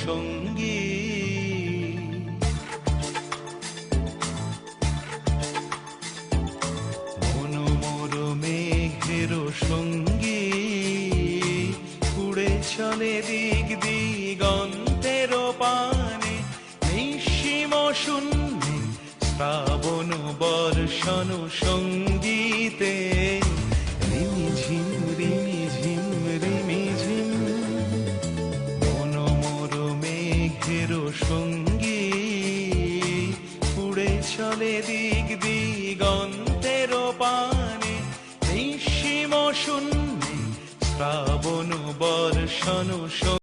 সঙ্গী। মনোমোর মেঘের সঙ্গী, উড়ে চলে দিক দিগন্তের পানে, নিঃসীম শূন্যে শ্রাবণ বর্ষণ সঙ্গীতে। রিমিঝিম রিমিঝিম রিমিঝিম, মনোমোর মেঘের সঙ্গী, উড়ে চলে দিক দিগন্তের পানে, নিঃসীম শূন্যে শ্রাবণ বর্ষণ।